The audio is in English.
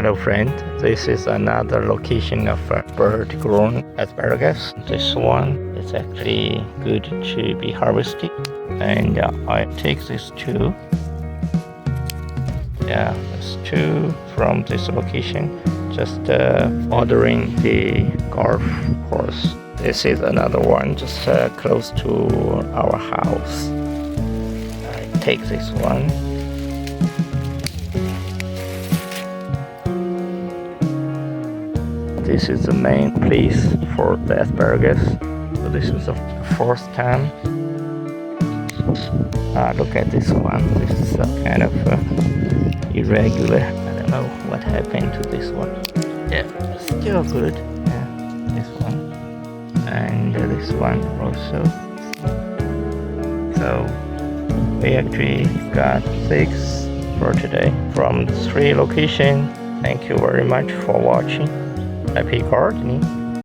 Hello friend, this is another location of bird grown asparagus. This one is actually good to be harvested, and I take these two. Yeah, there's two from this location, just ordering the golf course. This is another one just close to our house. I take this one. This is the main place for the asparagus. So this is the fourth time. Look at this one. This is kind of irregular. I don't know what happened to this one. Yeah, still good. Yeah, this one. And this one also. So we actually got 6 for today from 3 locations. Thank you very much for watching. Happy gardening!